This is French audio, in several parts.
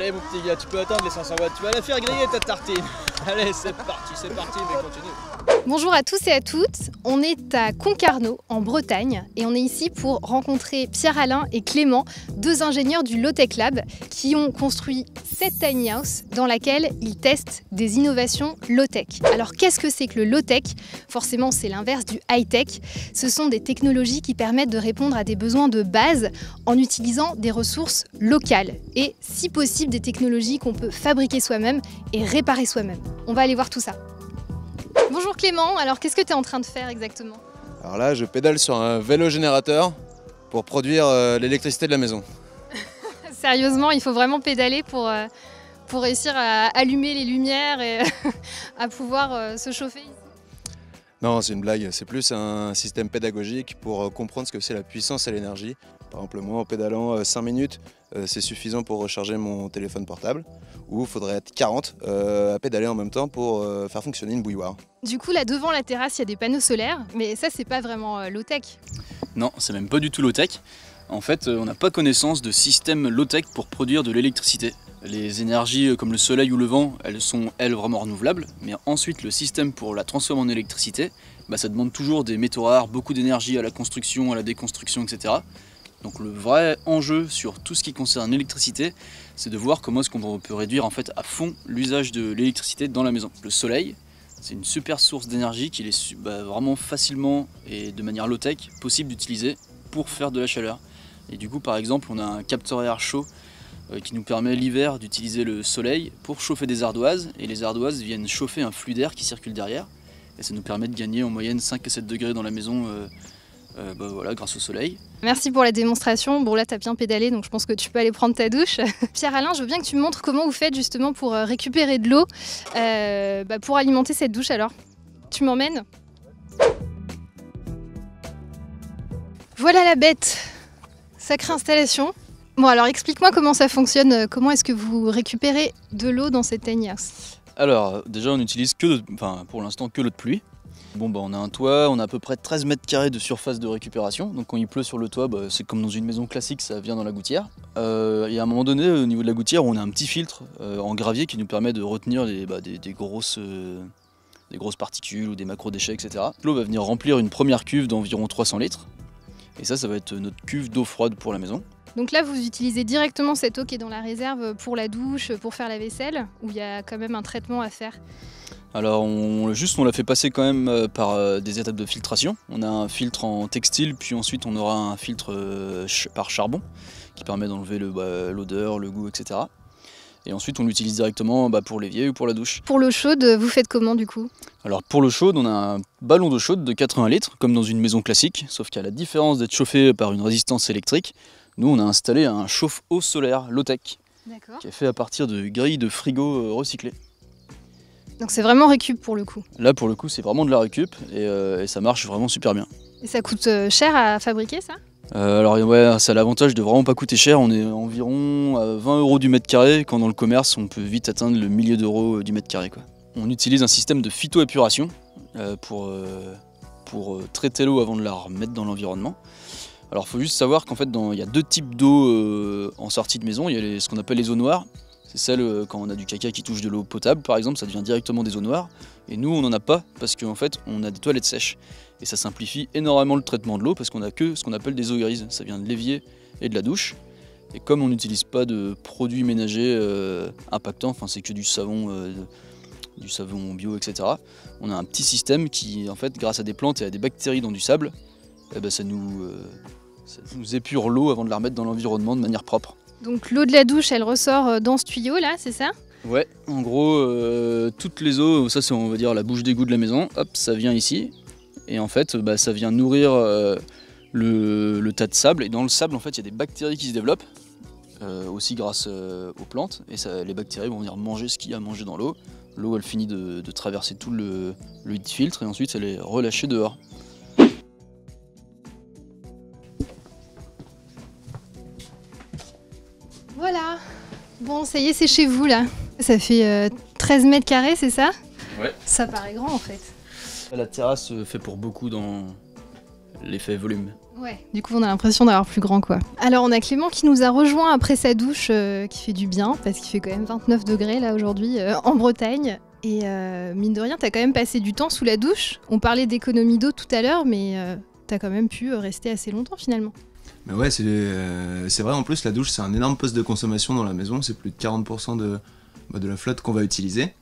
Allez mon petit gars, tu peux attendre les 500 watts, tu vas la faire griller ta tartine. Allez, c'est parti, mais continue. Bonjour à tous et à toutes, on est à Concarneau en Bretagne et on est ici pour rencontrer Pierre-Alain et Clément, deux ingénieurs du Low-Tech Lab qui ont construit cette tiny house dans laquelle ils testent des innovations low-tech. Alors qu'est-ce que c'est que le low-tech? Forcément c'est l'inverse du high-tech, ce sont des technologies qui permettent de répondre à des besoins de base en utilisant des ressources locales et si possible des technologies qu'on peut fabriquer soi-même et réparer soi-même. On va aller voir tout ça. Bonjour Clément, alors qu'est-ce que tu es en train de faire exactement? Alors là, je pédale sur un vélo générateur pour produire l'électricité de la maison. Sérieusement, il faut vraiment pédaler pour réussir à allumer les lumières et à pouvoir se chauffer ici? Non, c'est une blague, c'est plus un système pédagogique pour comprendre ce que c'est la puissance et l'énergie. Par exemple, moi en pédalant 5 minutes, c'est suffisant pour recharger mon téléphone portable, ou il faudrait être 40 à pédaler en même temps pour faire fonctionner une bouilloire. Du coup, là devant la terrasse, il y a des panneaux solaires, mais ça c'est pas vraiment low-tech. Non, c'est même pas du tout low-tech. En fait, on n'a pas connaissance de système low-tech pour produire de l'électricité. Les énergies comme le soleil ou le vent, elles sont vraiment renouvelables, mais ensuite le système pour la transformer en électricité, ça demande toujours des métaux rares, beaucoup d'énergie à la construction, à la déconstruction, etc. Donc le vrai enjeu sur tout ce qui concerne l'électricité, c'est de voir comment est-ce qu'on peut réduire en fait à fond l'usage de l'électricité dans la maison. Le soleil, c'est une super source d'énergie qu'il est vraiment facilement et de manière low-tech possible d'utiliser pour faire de la chaleur. Et du coup par exemple on a un capteur à air chaud qui nous permet l'hiver d'utiliser le soleil pour chauffer des ardoises, et les ardoises viennent chauffer un flux d'air qui circule derrière, et ça nous permet de gagner en moyenne 5 à 7 degrés dans la maison voilà, grâce au soleil. Merci pour la démonstration. Bon là tu as bien pédalé donc je pense que tu peux aller prendre ta douche. Pierre-Alain, je veux bien que tu me montres comment vous faites justement pour récupérer de l'eau pour alimenter cette douche alors. Tu m'emmènes? Voilà la bête. Sacrée installation. Bon alors explique-moi comment ça fonctionne, comment est-ce que vous récupérez de l'eau dans cette tiny house? Alors déjà on n'utilise pour l'instant que l'eau de pluie. Bon on a un toit, on a à peu près 13 mètres carrés de surface de récupération, donc quand il pleut sur le toit, c'est comme dans une maison classique, ça vient dans la gouttière. Et à un moment donné au niveau de la gouttière on a un petit filtre en gravier qui nous permet de retenir des grosses particules ou des macro-déchets, etc. L'eau va venir remplir une première cuve d'environ 300 litres, et ça va être notre cuve d'eau froide pour la maison. Donc là, vous utilisez directement cette eau qui est dans la réserve pour la douche, pour faire la vaisselle, ou il y a quand même un traitement à faire? Alors on l'a fait passer quand même par des étapes de filtration. On a un filtre en textile, puis ensuite on aura un filtre par charbon qui permet d'enlever l'odeur, le goût, etc. Et ensuite on l'utilise directement pour l'évier ou pour la douche. Pour l'eau chaude, vous faites comment du coup? Alors pour l'eau chaude, on a un ballon d'eau chaude de 80 litres, comme dans une maison classique, sauf qu'à la différence d'être chauffé par une résistance électrique, nous on a installé un chauffe-eau solaire low-tech qui est fait à partir de grilles de frigo recyclées. Donc c'est vraiment récup pour le coup? Là pour le coup c'est vraiment de la récup et ça marche vraiment super bien. Et ça coûte cher à fabriquer ça? Alors ouais, ça a l'avantage de vraiment pas coûter cher, on est environ à 20 € du mètre carré, quand dans le commerce on peut vite atteindre le millier d'euros du mètre carré, quoi. On utilise un système de phytoépuration pour traiter l'eau avant de la remettre dans l'environnement. Alors il faut juste savoir qu'en fait il y a deux types d'eau en sortie de maison. Il y a ce qu'on appelle les eaux noires. C'est celle quand on a du caca qui touche de l'eau potable par exemple, ça devient directement des eaux noires. Et nous on n'en a pas parce qu'en fait on a des toilettes sèches. Et ça simplifie énormément le traitement de l'eau parce qu'on a que ce qu'on appelle des eaux grises. Ça vient de l'évier et de la douche. Et comme on n'utilise pas de produits ménagers impactants, c'est que du savon bio, etc. On a un petit système qui en fait grâce à des plantes et à des bactéries dans du sable, ça nous épure l'eau avant de la remettre dans l'environnement de manière propre. Donc l'eau de la douche, elle ressort dans ce tuyau là, c'est ça? Ouais, en gros, toutes les eaux, ça c'est on va dire la bouche d'égout de la maison, hop, ça vient ici. Et en fait, ça vient nourrir le tas de sable. Et dans le sable, en fait, il y a des bactéries qui se développent, aussi grâce aux plantes. Et les bactéries vont venir manger ce qu'il y a à manger dans l'eau. L'eau, elle finit de traverser tout le filtre et ensuite elle est relâchée dehors. Voilà, bon ça y est c'est chez vous là. Ça fait 13 mètres carrés c'est ça? Ouais. Ça paraît grand en fait. La terrasse fait pour beaucoup dans l'effet volume. Ouais, du coup on a l'impression d'avoir plus grand quoi. Alors on a Clément qui nous a rejoint après sa douche qui fait du bien parce qu'il fait quand même 29 degrés là aujourd'hui en Bretagne. Et mine de rien, t'as quand même passé du temps sous la douche. On parlait d'économie d'eau tout à l'heure, mais t'as quand même pu rester assez longtemps finalement. Mais ouais, c'est vrai, en plus la douche c'est un énorme poste de consommation dans la maison, c'est plus de 40% de la flotte qu'on va utiliser.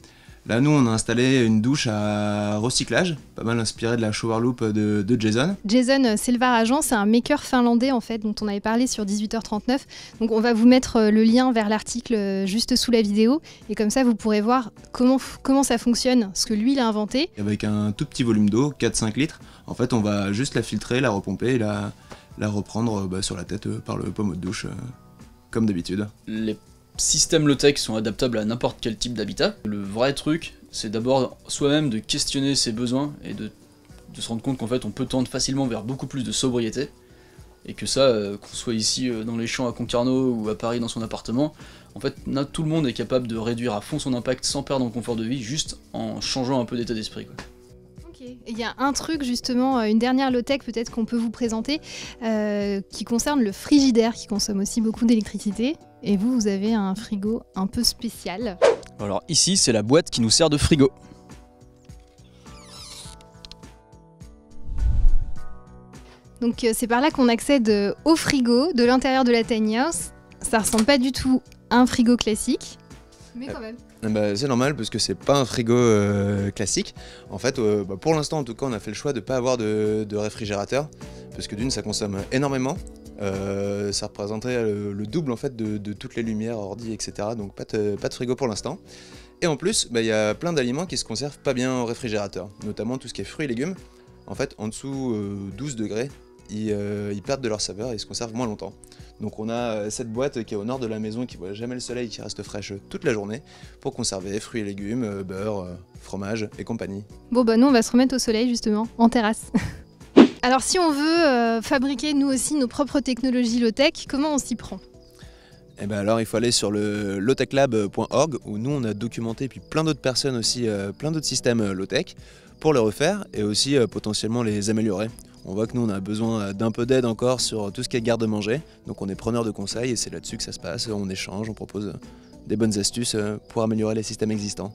Là nous on a installé une douche à recyclage, pas mal inspirée de la shower loop de Jason. Jason Selvarajan, c'est un maker finlandais en fait dont on avait parlé sur 18h39. Donc on va vous mettre le lien vers l'article juste sous la vidéo et comme ça vous pourrez voir comment ça fonctionne, ce que lui il a inventé. Avec un tout petit volume d'eau, 4-5 litres, en fait on va juste la filtrer, la repomper et la reprendre sur la tête par le pommeau de douche comme d'habitude. Les systèmes low-tech sont adaptables à n'importe quel type d'habitat. Le vrai truc, c'est d'abord soi-même de questionner ses besoins et de se rendre compte qu'en fait on peut tendre facilement vers beaucoup plus de sobriété et que ça, qu'on soit ici dans les champs à Concarneau ou à Paris dans son appartement, en fait tout le monde est capable de réduire à fond son impact sans perdre en confort de vie, juste en changeant un peu d'état d'esprit, quoi. Il y a un truc justement, une dernière low-tech peut-être qu'on peut vous présenter qui concerne le frigidaire qui consomme aussi beaucoup d'électricité. Et vous avez un frigo un peu spécial. Alors ici c'est la boîte qui nous sert de frigo. Donc c'est par là qu'on accède au frigo de l'intérieur de la tiny house. Ça ressemble pas du tout à un frigo classique, mais quand même. C'est normal parce que c'est pas un frigo classique. En fait, pour l'instant en tout cas, on a fait le choix de pas avoir de réfrigérateur parce que d'une, ça consomme énormément. Ça représenterait le double en fait de toutes les lumières, ordi, etc. Donc pas de frigo pour l'instant. Et en plus, y a plein d'aliments qui se conservent pas bien au réfrigérateur, notamment tout ce qui est fruits et légumes. En fait, en dessous 12 degrés, ils perdent de leur saveur et ils se conservent moins longtemps. Donc on a cette boîte qui est au nord de la maison, qui voit jamais le soleil, qui reste fraîche toute la journée, pour conserver fruits et légumes, beurre, fromage et compagnie. Bon nous on va se remettre au soleil justement, en terrasse. Alors si on veut fabriquer nous aussi nos propres technologies low-tech, comment on s'y prend ? Alors il faut aller sur le lowtechlab.org où nous on a documenté, puis plein d'autres personnes aussi, plein d'autres systèmes low-tech pour les refaire et aussi potentiellement les améliorer. On voit que nous on a besoin d'un peu d'aide encore sur tout ce qui est garde-manger, donc on est preneur de conseils et c'est là-dessus que ça se passe, on échange, on propose des bonnes astuces pour améliorer les systèmes existants.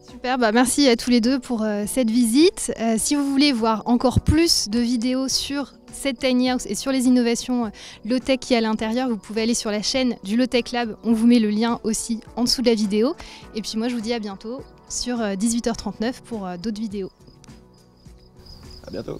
Super, merci à tous les deux pour cette visite. Si vous voulez voir encore plus de vidéos sur cette tiny house et sur les innovations low-tech qu'il y a à l'intérieur, vous pouvez aller sur la chaîne du Low-Tech Lab, on vous met le lien aussi en dessous de la vidéo. Et puis moi je vous dis à bientôt sur 18h39 pour d'autres vidéos. À bientôt.